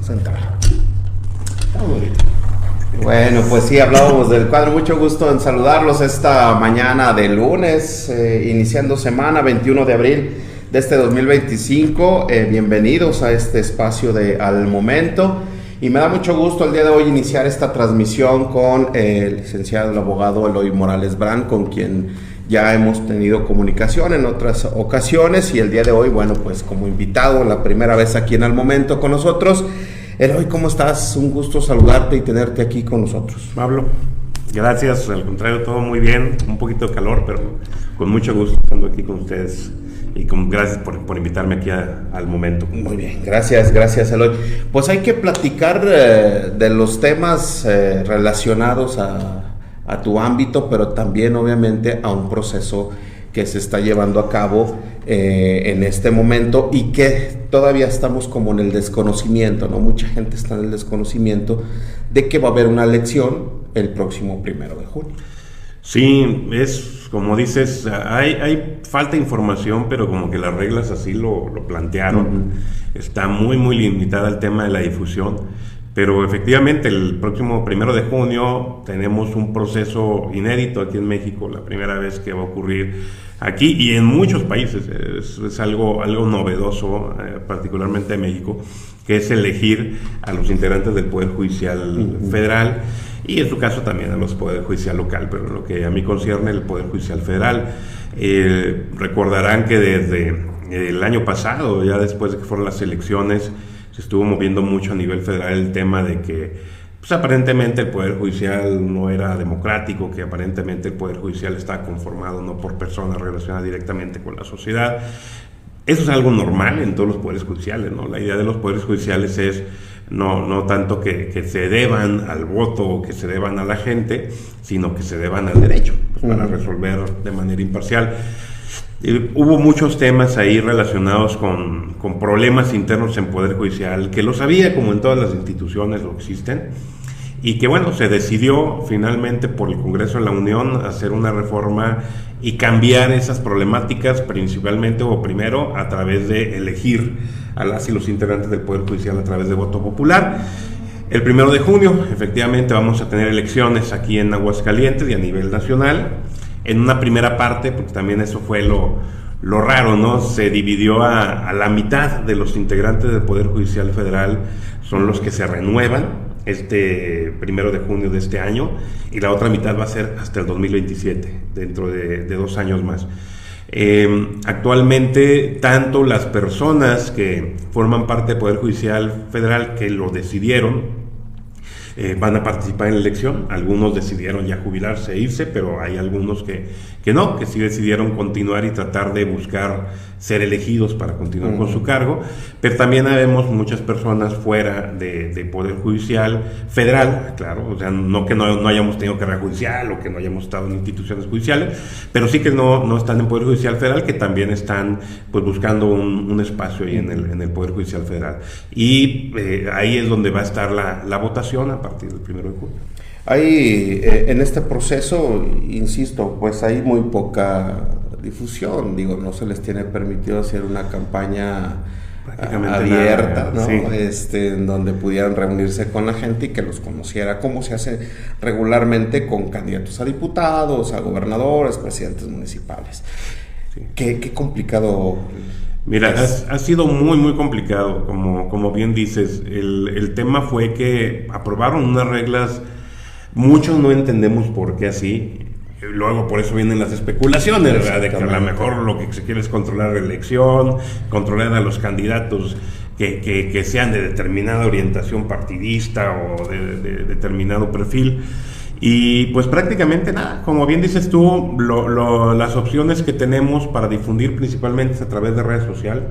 vamos a entrar. Bueno, pues sí, hablábamos del cuadro. Mucho gusto en saludarlos esta mañana de lunes, iniciando semana, 21 de abril de este 2025. Bienvenidos a este espacio de Al Momento. Y me da mucho gusto el día de hoy iniciar esta transmisión con el licenciado, el abogado Eloy Morales Brand, con quien ya hemos tenido comunicación en otras ocasiones. Y el día de hoy, bueno, pues como invitado, la primera vez aquí en Al Momento con nosotros. Eloy, ¿cómo estás? Un gusto saludarte y tenerte aquí con nosotros. Pablo, gracias, al contrario, todo muy bien, un poquito de calor, pero con mucho gusto estando aquí con ustedes y gracias por invitarme aquí al momento. Muy bien, gracias Eloy. Pues hay que platicar de los temas relacionados a tu ámbito, pero también obviamente a un proceso que se está llevando a cabo en este momento y que todavía estamos como en el desconocimiento, ¿no? Mucha gente está en el desconocimiento de que va a haber una elección el próximo 1 de junio. Sí, es como dices, hay falta de información, pero como que las reglas así lo plantearon. Uh-huh. Está muy limitada el tema de la difusión, pero efectivamente el próximo 1 de junio tenemos un proceso inédito aquí en México, la primera vez que va a ocurrir aquí y en muchos países. Es algo novedoso, particularmente en México, que es elegir a los integrantes del Poder Judicial Federal y en su caso también a los Poder Judicial local, pero lo que a mí concierne el Poder Judicial Federal. Recordarán que desde el año pasado, ya después de que fueron las elecciones, se estuvo moviendo mucho a nivel federal el tema de que pues aparentemente el Poder Judicial no era democrático, que aparentemente el Poder Judicial estaba conformado no por personas relacionadas directamente con la sociedad. Eso es algo normal en todos los poderes judiciales, ¿no? La idea de los poderes judiciales es no tanto que se deban al voto o que se deban a la gente, sino que se deban al derecho, pues, para resolver de manera imparcial. Hubo muchos temas ahí relacionados con problemas internos en Poder Judicial, que los había como en todas las instituciones lo existen, y que bueno, se decidió finalmente por el Congreso de la Unión hacer una reforma y cambiar esas problemáticas principalmente o primero a través de elegir a las y los integrantes del Poder Judicial a través de voto popular. El 1 de junio efectivamente vamos a tener elecciones aquí en Aguascalientes y a nivel nacional. En una primera parte, porque también eso fue lo raro, ¿no? Se dividió a la mitad de los integrantes del Poder Judicial Federal son los que se renuevan este 1 de junio de este año, y la otra mitad va a ser hasta el 2027, dentro de 2 años más. Actualmente, tanto las personas que forman parte del Poder Judicial Federal que lo decidieron, van a participar en la elección. Algunos decidieron ya jubilarse e irse, pero hay algunos que no, que sí decidieron continuar y tratar de buscar ser elegidos para continuar con su cargo. Pero también vemos muchas personas fuera de Poder Judicial Federal, claro, o sea, no que no hayamos tenido carrera judicial o que no hayamos estado en instituciones judiciales, pero sí que no están en Poder Judicial Federal, que también están pues buscando un espacio ahí en el Poder Judicial Federal. Y ahí es donde va a estar la votación a partir del 1 de junio. Hay en este proceso, insisto, pues hay muy poca difusión, digo, no se les tiene permitido hacer una campaña abierta, ¿no? Sí. En donde pudieran reunirse con la gente y que los conociera, como se hace regularmente con candidatos a diputados, a gobernadores, presidentes municipales. Sí. Qué complicado. Mira, ha sido muy complicado, como bien dices. El tema fue que aprobaron unas reglas, muchos no entendemos por qué así. Luego por eso vienen las especulaciones, ¿verdad? De que a lo mejor lo que se quiere es controlar la elección, controlar a los candidatos que sean de determinada orientación partidista o de determinado perfil. Y pues prácticamente nada, como bien dices tú, las opciones que tenemos para difundir principalmente es a través de redes sociales,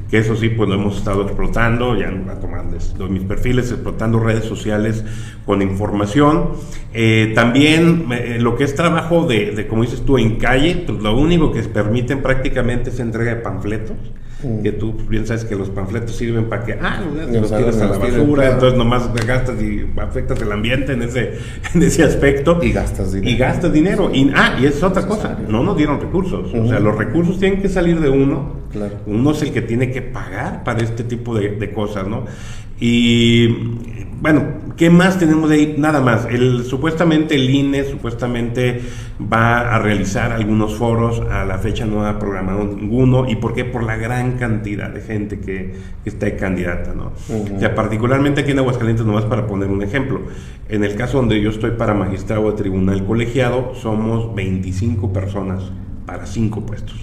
que eso sí, pues lo hemos estado explotando, ya no voy a tomar mis perfiles, explotando redes sociales con información. También lo que es trabajo de, como dices tú, en calle, pues lo único que permiten prácticamente es entrega de panfletos, que tú bien sabes que los panfletos sirven para que los tiras a la basura, entonces nomás gastas y afectas el ambiente en ese aspecto. Y gastas dinero. Y es otra cosa, no nos dieron recursos, o sea, los recursos tienen que salir de uno, claro. Uno es el que tiene que pagar para este tipo de cosas, ¿no? Y bueno, ¿qué más tenemos de ahí? Nada más. Supuestamente el INE supuestamente va a realizar algunos foros. A la fecha no ha programado ninguno. ¿Y por qué? Por la gran cantidad de gente que está candidata, ¿no? O sea, particularmente aquí en Aguascalientes, nomás para poner un ejemplo. En el caso donde yo estoy para magistrado de tribunal colegiado, somos 25 personas para 5 puestos.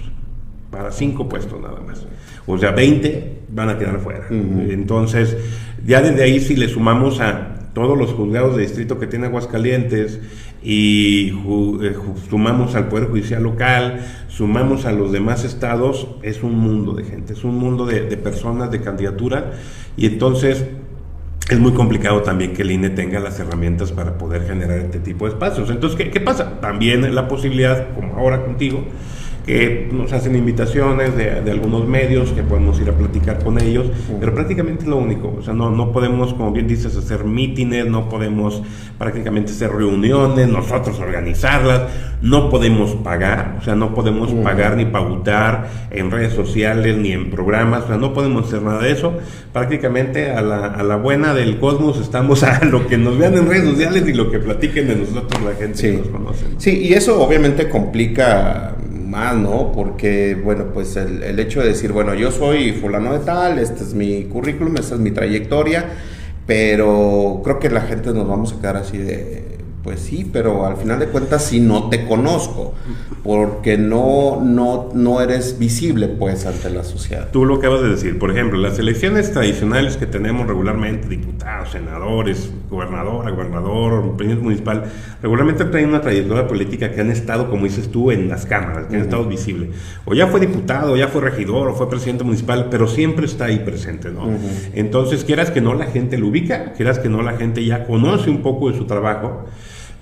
Para 5 puestos nada más. O sea, 20 van a quedar fuera. Entonces, ya desde ahí, si le sumamos a todos los juzgados de distrito que tiene Aguascalientes y sumamos al Poder Judicial local, sumamos a los demás estados, es un mundo de gente, es un mundo de personas, de candidatura, y entonces es muy complicado también que el INE tenga las herramientas para poder generar este tipo de espacios. Entonces, ¿qué pasa? También la posibilidad, como ahora contigo, que nos hacen invitaciones de algunos medios, que podemos ir a platicar con ellos, pero prácticamente es lo único. O sea, no podemos, como bien dices, hacer mítines, no podemos prácticamente hacer reuniones, nosotros organizarlas, no podemos pagar, o sea, no podemos pagar ni pautar en redes sociales ni en programas, o sea, no podemos hacer nada de eso. Prácticamente a la buena del cosmos estamos a lo que nos vean en redes sociales y lo que platiquen de nosotros la gente que nos conoce, ¿no? Sí, y eso obviamente complica más, ¿no? Porque, bueno, pues el hecho de decir, bueno, yo soy fulano de tal, este es mi currículum, esta es mi trayectoria, pero creo que la gente nos vamos a quedar así de, pues sí, pero al final de cuentas si no te conozco, porque no eres visible, pues, ante la sociedad. Tú lo acabas de decir, por ejemplo, las elecciones tradicionales que tenemos regularmente, diputados, senadores, gobernador, presidente municipal, regularmente traen una trayectoria política que han estado, como dices tú, en las cámaras, que han estado visibles. O ya fue diputado, o ya fue regidor, o fue presidente municipal, pero siempre está ahí presente, ¿no? Entonces, quieras que no, la gente lo ubica, quieras que no, la gente ya conoce un poco de su trabajo.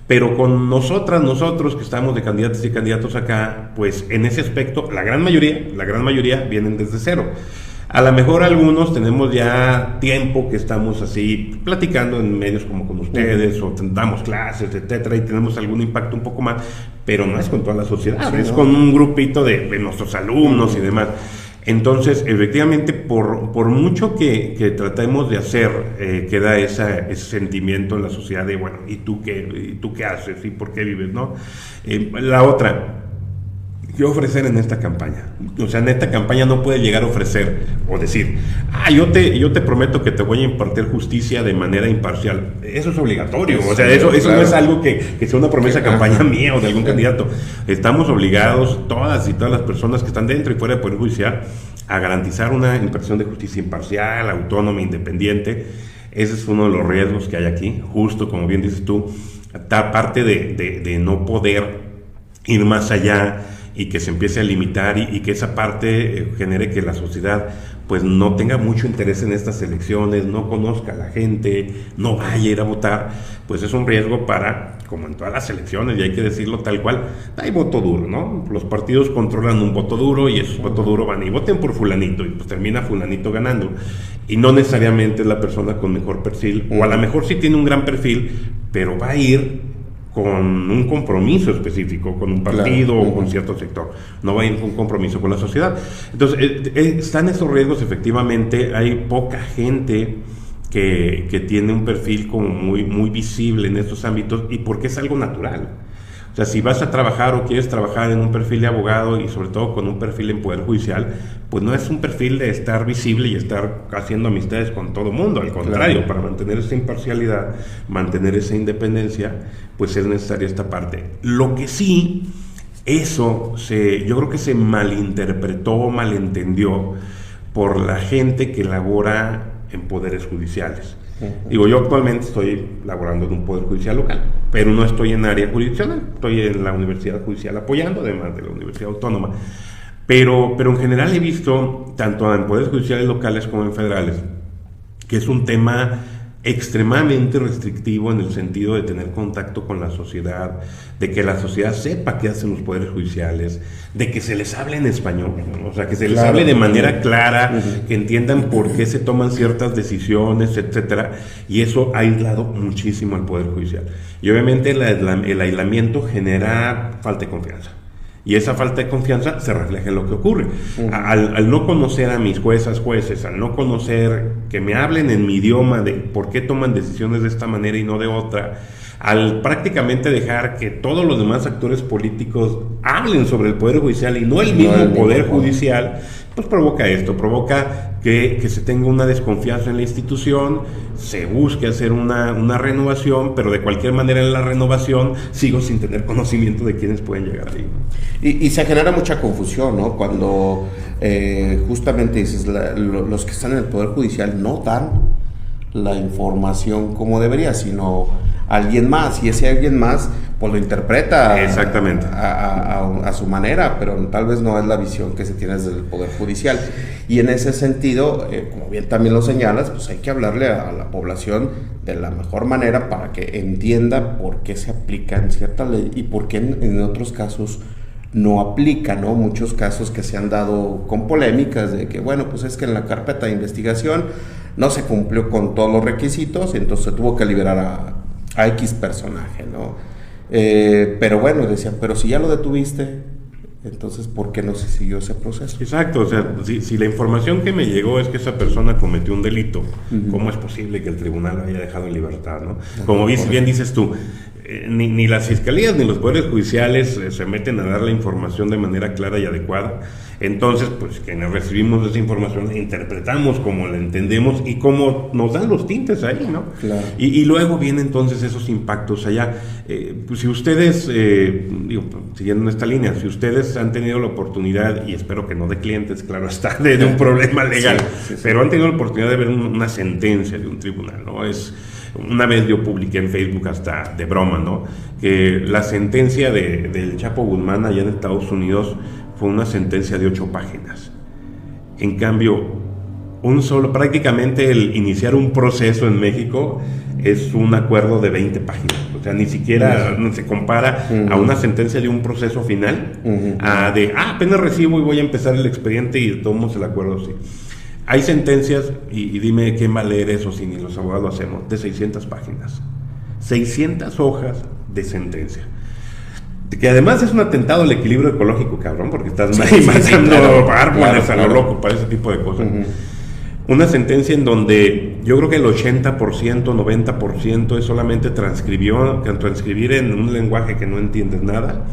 Pero con nosotros que estamos de candidatos y candidatos acá, pues en ese aspecto, la gran mayoría vienen desde cero. A lo mejor algunos tenemos ya tiempo que estamos así platicando en medios como con ustedes, o damos clases, etcétera, y tenemos algún impacto un poco más, pero no es con toda la sociedad, es con un grupito de nuestros alumnos y demás. Entonces, efectivamente, por mucho que tratemos de hacer, queda ese sentimiento en la sociedad de, bueno, ¿y tú qué haces? ¿Y por qué vives? ¿No? La otra, ¿qué ofrecer en esta campaña? O sea, en esta campaña no puedes llegar a ofrecer o decir, yo te prometo que te voy a impartir justicia de manera imparcial. Eso es obligatorio, o sea, eso claro. No es algo que sea una promesa de campaña mía o de algún candidato. Estamos obligados, todas las personas que están dentro y fuera del Poder Judicial, a garantizar una impartición de justicia imparcial, autónoma, independiente. Ese es uno de los riesgos que hay aquí, justo como bien dices tú, aparte de no poder ir más allá y que se empiece a limitar y que esa parte genere que la sociedad pues no tenga mucho interés en estas elecciones, no conozca a la gente, no vaya a ir a votar, pues es un riesgo para, como en todas las elecciones, y hay que decirlo tal cual, hay voto duro, ¿no? Los partidos controlan un voto duro y esos votos duros van y voten por fulanito y pues termina fulanito ganando. Y no necesariamente es la persona con mejor perfil, o a lo mejor sí tiene un gran perfil, pero va a ir con un compromiso específico, con un partido o con cierto sector, no va a ir con un compromiso con la sociedad. Entonces, están esos riesgos, efectivamente, hay poca gente que tiene un perfil como muy visible en estos ámbitos, y porque es algo natural. O sea, si vas a trabajar o quieres trabajar en un perfil de abogado y sobre todo con un perfil en Poder Judicial, pues no es un perfil de estar visible y estar haciendo amistades con todo mundo, al contrario, para mantener esa imparcialidad, mantener esa independencia, pues es necesaria esta parte. Lo que sí, yo creo que se malinterpretó, malentendió por la gente que labora en poderes judiciales. Digo, yo actualmente estoy laborando en un poder judicial local, pero no estoy en área jurisdiccional, estoy en la Universidad Judicial apoyando, además de la Universidad Autónoma. Pero en general he visto, tanto en poderes judiciales locales como en federales, que es un tema extremadamente restrictivo en el sentido de tener contacto con la sociedad, de que la sociedad sepa qué hacen los poderes judiciales, de que se les hable en español, ¿no? O sea, que se les hable de manera clara, que entiendan por qué se toman ciertas decisiones, etcétera, y eso ha aislado muchísimo al Poder Judicial. Y obviamente el aislamiento genera falta de confianza. Y esa falta de confianza se refleja en lo que ocurre. Al no conocer a mis jueces, al no conocer que me hablen en mi idioma de por qué toman decisiones de esta manera y no de otra, al prácticamente dejar que todos los demás actores políticos hablen sobre el Poder Judicial y no el mismo Poder Judicial, pues provoca esto, provoca que se tenga una desconfianza en la institución, se busque hacer una renovación, pero de cualquier manera en la renovación sigo sin tener conocimiento de quiénes pueden llegar ahí. Y se genera mucha confusión, ¿no? Cuando justamente dices, los que están en el Poder Judicial no dan la información como debería, sino alguien más, y ese alguien más pues lo interpreta exactamente a su manera, pero tal vez no es la visión que se tiene desde el Poder Judicial. Y en ese sentido, como bien también lo señalas, pues hay que hablarle a la población de la mejor manera para que entienda por qué se aplica en cierta ley y por qué en otros casos no aplica, ¿no? Muchos casos que se han dado con polémicas de que, bueno, pues es que en la carpeta de investigación no se cumplió con todos los requisitos y entonces se tuvo que liberar a X personaje, ¿no? Pero bueno, decían, pero si ya lo detuviste, entonces ¿por qué no se siguió ese proceso? Exacto, o sea, si la información que me llegó es que esa persona cometió un delito, ¿cómo es posible que el tribunal lo haya dejado en libertad, ¿no? Como bien dices tú, ni las fiscalías ni los poderes judiciales se meten a dar la información de manera clara y adecuada. Entonces, pues quienes recibimos esa información la interpretamos como la entendemos y como nos dan los tintes ahí, ¿no? Claro. Y luego vienen entonces esos impactos allá. Pues si ustedes, siguiendo en esta línea, si ustedes han tenido la oportunidad, y espero que no de clientes, claro está, de un problema legal, sí. Pero han tenido la oportunidad de ver una sentencia de un tribunal, ¿no? Una vez yo publiqué en Facebook hasta de broma, ¿no? Que la sentencia del Chapo Guzmán allá en Estados Unidos fue una sentencia de 8 páginas. En cambio, prácticamente el iniciar un proceso en México es un acuerdo de 20 páginas. O sea, ni siquiera se compara a una sentencia de un proceso final, apenas recibo y voy a empezar el expediente y tomamos el acuerdo así. Hay sentencias, y dime quién va a leer eso si ni los abogados lo hacemos, de 600 páginas. 600 hojas de sentencia. Que además es un atentado al equilibrio ecológico, cabrón, porque estás matando árboles a lo loco para ese tipo de cosas. Una sentencia en donde yo creo que el 80%, 90% es solamente transcribir en un lenguaje que no entiendes nada,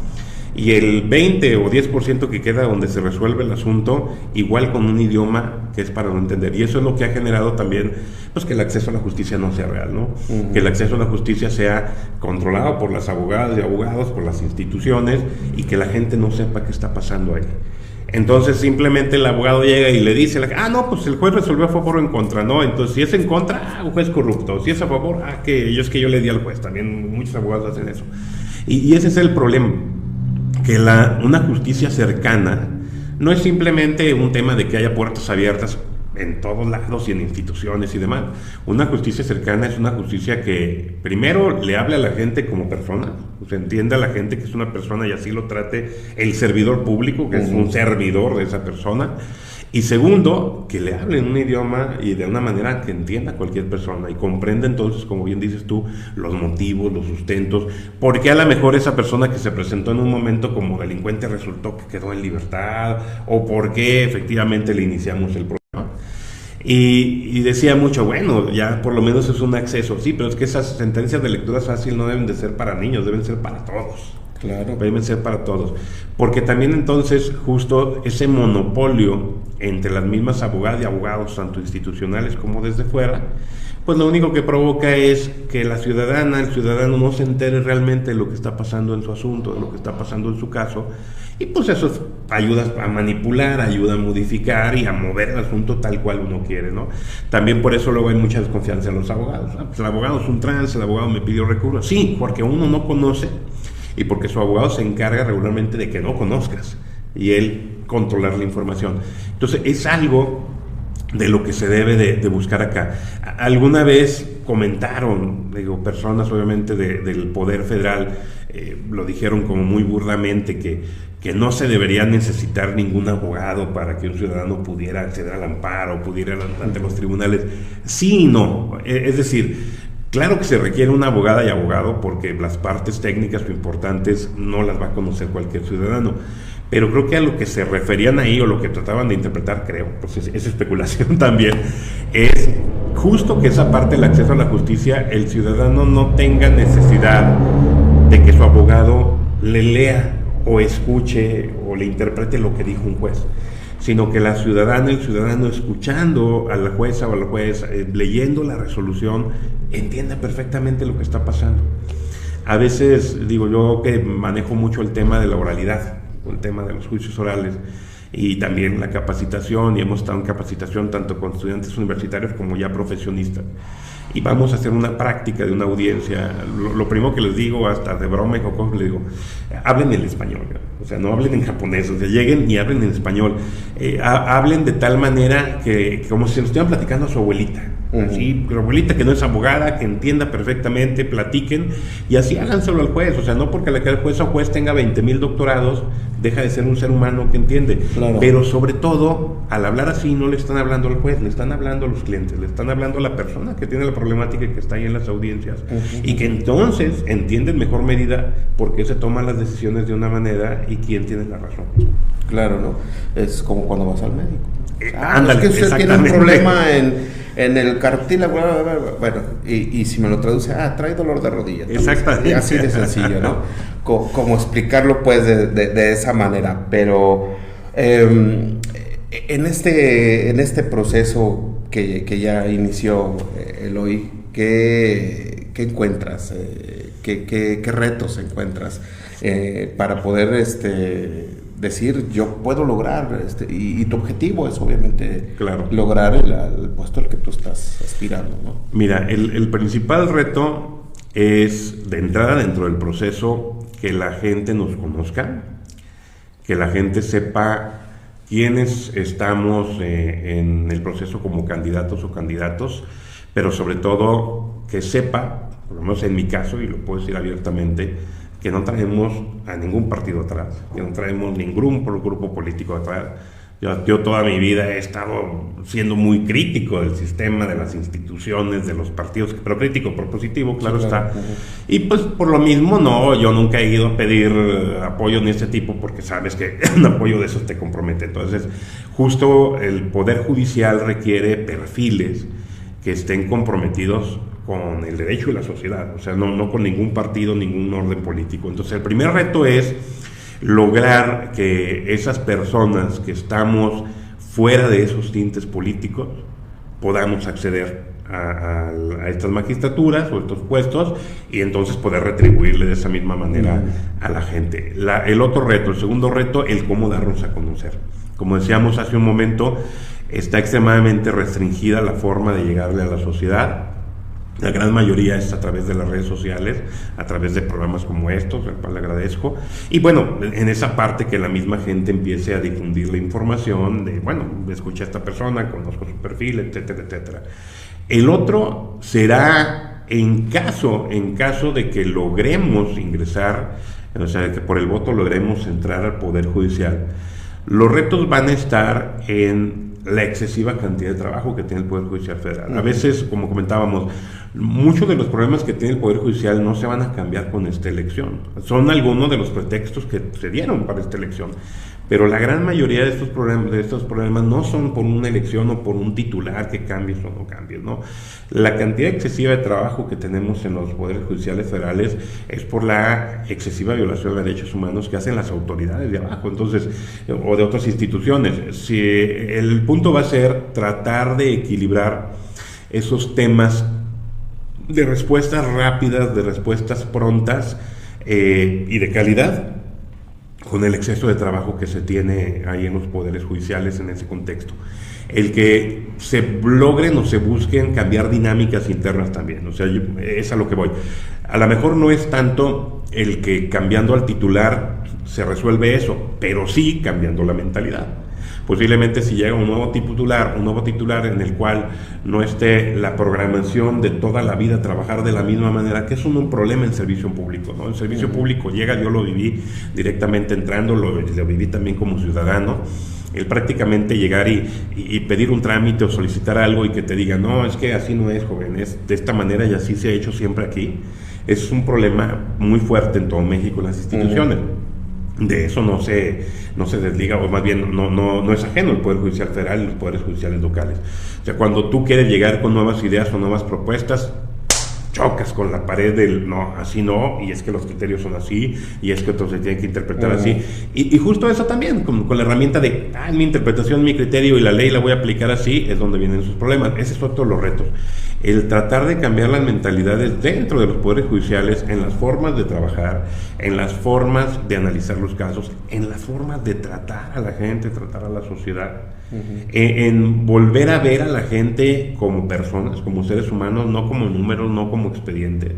y el 20 o 10% que queda donde se resuelve el asunto, igual con un idioma que es para no entender. Y eso es lo que ha generado también, pues, que el acceso a la justicia no sea real, ¿no? Que el acceso a la justicia sea controlado por las abogadas y abogados, por las instituciones, y que la gente no sepa qué está pasando ahí. Entonces simplemente el abogado llega y le dice, no, pues el juez resolvió a favor o en contra, ¿no? Entonces si es en contra, un juez corrupto. Si es a favor, que yo le di al juez. También muchos abogados hacen eso. Y ese es el problema, que una justicia cercana no es simplemente un tema de que haya puertas abiertas en todos lados y en instituciones y demás. Una justicia cercana es una justicia que primero le hable a la gente como persona, o sea, entienda a la gente que es una persona y así lo trate el servidor público, que es un servidor de esa persona. Y segundo, que le hable en un idioma y de una manera que entienda cualquier persona y comprenda entonces, como bien dices tú, los motivos, los sustentos, por qué a lo mejor esa persona que se presentó en un momento como delincuente resultó que quedó en libertad, o por qué efectivamente le iniciamos el problema. Y decía mucho, bueno, ya por lo menos es un acceso, sí, pero es que esas sentencias de lectura fácil no deben de ser para niños, deben ser para todos. Claro. Deben ser para todos. Porque también entonces justo ese monopolio entre las mismas abogadas y abogados, tanto institucionales como desde fuera, pues lo único que provoca es que el ciudadano no se entere realmente de lo que está pasando en su asunto, de lo que está pasando en su caso, y pues eso ayuda a manipular, ayuda a modificar y a mover el asunto tal cual uno quiere, ¿no? También por eso luego hay mucha desconfianza en los abogados. Pues el abogado es un trance, el abogado me pidió recurso. Sí, porque uno no conoce y porque su abogado se encarga regularmente de que no conozcas y él controlar la información. Entonces es algo de lo que se debe de buscar acá. Alguna vez comentaron, personas obviamente del Poder Federal, lo dijeron como muy burdamente, que no se debería necesitar ningún abogado para que un ciudadano pudiera acceder al amparo, pudiera ir ante los tribunales. Sí y no. Es decir, Claro que se requiere una abogada y abogado porque las partes técnicas o importantes no las va a conocer cualquier ciudadano. Pero creo que a lo que se referían ahí o lo que trataban de interpretar, creo, pues es especulación también, es justo que esa parte del acceso a la justicia, el ciudadano no tenga necesidad de que su abogado le lea o escuche o le interprete lo que dijo un juez, sino que la ciudadana, el ciudadano escuchando a la jueza o al juez, leyendo la resolución, entienda perfectamente lo que está pasando. A veces, digo yo que manejo mucho el tema de la oralidad, el tema de los juicios orales y también la capacitación, y hemos estado en capacitación tanto con estudiantes universitarios como ya profesionistas. Y vamos a hacer una práctica de una audiencia. Lo primero que les digo, hasta de broma y jocoso, les digo, hablen el español, o sea, no hablen en japonés, o sea, lleguen y hablen en español. Hablen de tal manera que, como si nos estuvieran platicando a su abuelita. Así, la abuelita que no es abogada, que entienda perfectamente, platiquen, y así háganselo al juez. O sea, no porque el juez o juez tenga 20,000 doctorados, deja de ser un ser humano que entiende. Claro. Pero sobre todo, al hablar así, no le están hablando al juez, le están hablando a los clientes, le están hablando a la persona que tiene la problemática y que está ahí en las audiencias, y que entonces entiende en mejor medida por qué se toman las decisiones de una manera y quién tiene la razón. Claro, ¿no? Es como cuando vas al médico. Ándale, es que usted tiene un problema en el cartílago, bueno, y si me lo traduce, trae dolor de rodilla. Exactamente. Así de sencillo, ¿no? Como explicarlo, pues, de esa manera. Pero en este proceso que ya inició Eloy, ¿qué encuentras? ¿Qué retos encuentras para poder decir, yo puedo lograr, y tu objetivo es obviamente lograr el puesto al que tú estás aspirando, ¿no? Mira, el principal reto es, de entrada dentro del proceso, que la gente nos conozca, que la gente sepa quiénes estamos en el proceso como candidatos o candidatos, pero sobre todo que sepa, por lo menos en mi caso, y lo puedo decir abiertamente, que no traemos a ningún partido atrás, que no traemos ningún grupo político atrás. Yo toda mi vida he estado siendo muy crítico del sistema, de las instituciones, de los partidos, pero crítico, propositivo, claro, sí, claro, está. Y pues por lo mismo, yo nunca he ido a pedir apoyo de este tipo, porque sabes que un apoyo de esos te compromete. Entonces, justo el Poder Judicial requiere perfiles que estén comprometidos con el derecho y la sociedad, o sea, no con ningún partido, ningún orden político. Entonces, el primer reto es lograr que esas personas que estamos fuera de esos tintes políticos podamos acceder a estas magistraturas o estos puestos, y entonces poder retribuirle de esa misma manera a la gente. El otro reto, el segundo reto, el cómo darnos a conocer. Como decíamos hace un momento, está extremadamente restringida la forma de llegarle a la sociedad. La gran mayoría es a través de las redes sociales, a través de programas como estos, al cual le agradezco. Y bueno, en esa parte que la misma gente empiece a difundir la información de, escuché a esta persona, conozco su perfil, etcétera, etcétera. El otro será en caso de que logremos ingresar, o sea, que por el voto logremos entrar al Poder Judicial. Los retos van a estar en la excesiva cantidad de trabajo que tiene el Poder Judicial Federal. A veces, como comentábamos, muchos de los problemas que tiene el Poder Judicial no se van a cambiar con esta elección. Son algunos de los pretextos que se dieron para esta elección. Pero la gran mayoría de estos problemas no son por una elección o por un titular que cambies o no cambies, ¿no? La cantidad excesiva de trabajo que tenemos en los poderes judiciales federales es por la excesiva violación de derechos humanos que hacen las autoridades de abajo, entonces, o de otras instituciones. Si el punto va a ser tratar de equilibrar esos temas de respuestas rápidas, de respuestas prontas y de calidad, con el exceso de trabajo que se tiene ahí en los poderes judiciales en ese contexto. El que se logren o se busquen cambiar dinámicas internas también, o sea, es a lo que voy. A lo mejor no es tanto el que cambiando al titular se resuelve eso, pero sí cambiando la mentalidad. Posiblemente si llega un nuevo titular en el cual no esté la programación de toda la vida trabajar de la misma manera, que es un problema en servicio público, ¿no? En servicio público llega, yo lo viví directamente entrando, lo viví también como ciudadano. el prácticamente llegar y pedir un trámite o solicitar algo y que te digan, no, es que así no es, joven, es de esta manera y así se ha hecho siempre aquí, es un problema muy fuerte en todo México en las instituciones. De eso no se desliga, o más bien no es ajeno el Poder Judicial Federal y los Poderes Judiciales locales. O sea, cuando tú quieres llegar con nuevas ideas o nuevas propuestas, chocas con la pared del no, así no, y es que los criterios son así, y es que otros se tienen que interpretar así. Y justo eso también, con la herramienta de mi interpretación, mi criterio y la ley la voy a aplicar así, es donde vienen sus problemas. Ese es otro de los retos. El tratar de cambiar las mentalidades dentro de los poderes judiciales, en las formas de trabajar, en las formas de analizar los casos, en las formas de tratar a la gente, tratar a la sociedad, en volver a ver a la gente como personas, como seres humanos, no como números, no como expedientes.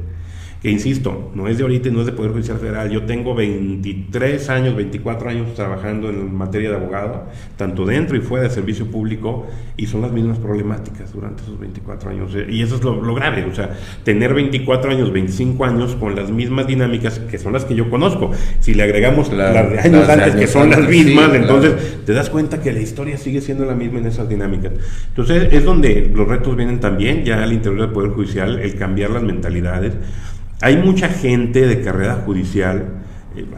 Que insisto, no es de ahorita y no es de Poder Judicial Federal. Yo tengo 23 años, 24 años trabajando en materia de abogado, tanto dentro y fuera del servicio público, y son las mismas problemáticas durante esos 24 años. Y eso es lo grave, o sea, tener 24 años, 25 años con las mismas dinámicas, que son las que yo conozco. Si le agregamos las de años antes, que son las mismas, entonces te das cuenta que la historia sigue siendo la misma en esas dinámicas. Entonces es donde los retos vienen también, ya al interior del Poder Judicial, el cambiar las mentalidades. Hay mucha gente de carrera judicial,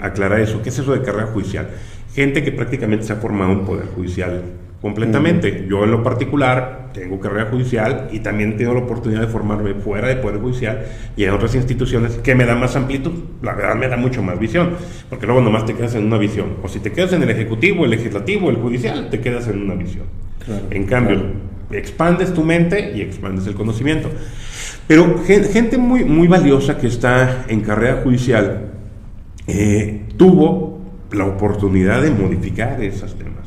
aclarar eso, ¿qué es eso de carrera judicial? Gente que prácticamente se ha formado en Poder Judicial completamente. Yo en lo particular tengo carrera judicial y también tengo la oportunidad de formarme fuera de Poder Judicial y en otras instituciones que me dan más amplitud, la verdad me da mucho más visión, porque luego nomás te quedas en una visión, o si te quedas en el Ejecutivo, el Legislativo, el Judicial, te quedas en una visión. Claro, en cambio, expandes tu mente y expandes el conocimiento. Pero gente muy valiosa que está en carrera judicial tuvo la oportunidad de modificar esos temas.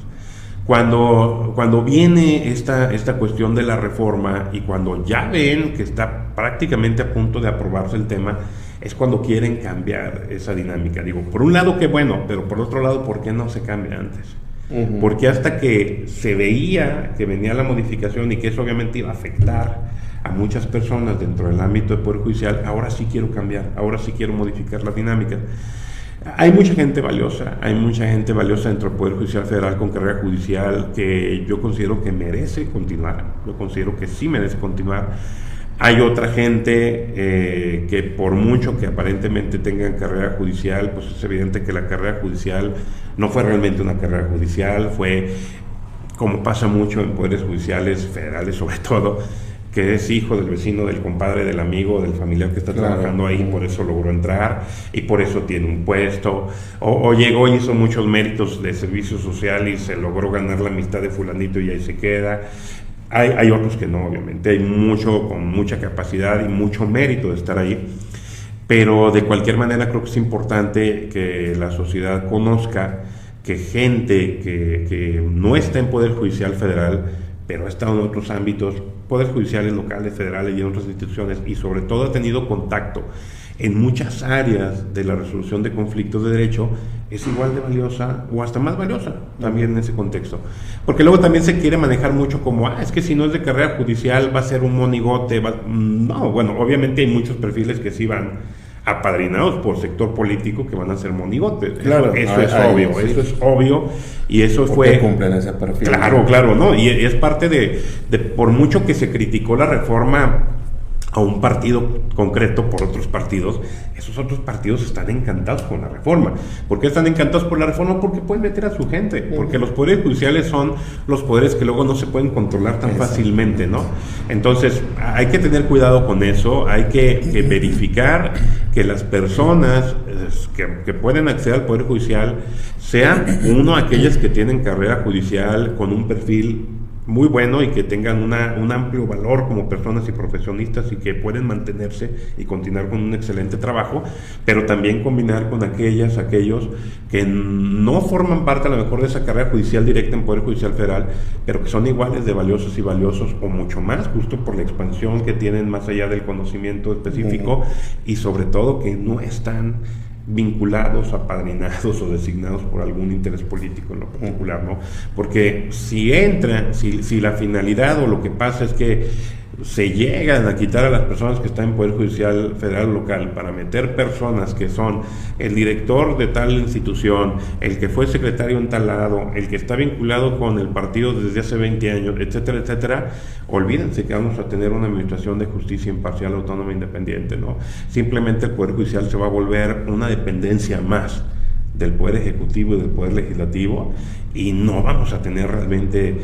Cuando viene esta cuestión de la reforma y cuando ya ven que está prácticamente a punto de aprobarse el tema, es cuando quieren cambiar esa dinámica. Digo, por un lado qué bueno, pero por otro lado, ¿por qué no se cambia antes? Porque hasta que se veía que venía la modificación y que eso obviamente iba a afectar a muchas personas dentro del ámbito del Poder Judicial, ahora sí quiero cambiar, ahora sí quiero modificar las dinámicas. Hay mucha gente valiosa dentro del Poder Judicial Federal con carrera judicial que yo considero que merece continuar, yo considero que sí merece continuar. Hay otra gente que por mucho que aparentemente tengan carrera judicial, pues es evidente que la carrera judicial no fue realmente una carrera judicial, fue, como pasa mucho en poderes judiciales federales sobre todo, que es hijo del vecino, del compadre, del amigo, del familiar que está trabajando ahí, por eso logró entrar y por eso tiene un puesto, o llegó y hizo muchos méritos de servicio social y se logró ganar la amistad de fulanito y ahí se queda. Hay otros que no, obviamente, hay mucho con mucha capacidad y mucho mérito de estar ahí, pero de cualquier manera creo que es importante que la sociedad conozca que gente que no está en Poder Judicial Federal, pero ha estado en otros ámbitos, poderes judiciales locales, federales y en otras instituciones, y sobre todo ha tenido contacto en muchas áreas de la resolución de conflictos de derecho, es igual de valiosa o hasta más valiosa también en ese contexto. Porque luego también se quiere manejar mucho como, es que si no es de carrera judicial va a ser un monigote. No, bueno, obviamente hay muchos perfiles que sí van apadrinados por sector político que van a ser monigotes. Claro, eso es obvio, y eso fue... cumplen ese perfil. Claro, ¿no? Y es parte de por mucho que se criticó la reforma a un partido concreto por otros partidos, esos otros partidos están encantados con la reforma. ¿Por qué están encantados por la reforma? Porque pueden meter a su gente, porque los poderes judiciales son los poderes que luego no se pueden controlar tan fácilmente, ¿no? Entonces, hay que tener cuidado con eso, hay que verificar que las personas que pueden acceder al Poder Judicial sean, aquellas que tienen carrera judicial con un perfil muy bueno y que tengan un amplio valor como personas y profesionistas y que pueden mantenerse y continuar con un excelente trabajo, pero también combinar con aquellos que no forman parte a lo mejor de esa carrera judicial directa en Poder Judicial Federal, pero que son iguales de valiosos y valiosos o mucho más, justo por la expansión que tienen más allá del conocimiento específico y sobre todo que no están vinculados, apadrinados o designados por algún interés político en lo particular, ¿no? Porque si la finalidad o lo que pasa es que se llegan a quitar a las personas que están en Poder Judicial Federal o local para meter personas que son el director de tal institución, el que fue secretario en tal lado, el que está vinculado con el partido desde hace 20 años, etcétera, etcétera, olvídense que vamos a tener una administración de justicia imparcial, autónoma, independiente, ¿no? Simplemente el Poder Judicial se va a volver una dependencia más del Poder Ejecutivo y del Poder Legislativo, y no vamos a tener realmente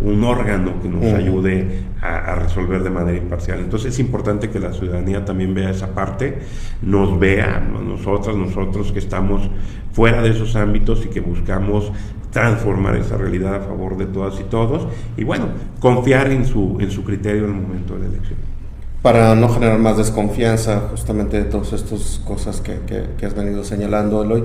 un órgano que nos ayude a resolver de manera imparcial. Entonces es importante que la ciudadanía también vea esa parte, nos vea, nosotros que estamos fuera de esos ámbitos y que buscamos transformar esa realidad a favor de todas y todos, y bueno, confiar en su criterio en el momento de la elección. Para no generar más desconfianza justamente de todas estas cosas que has venido señalando, Eloy.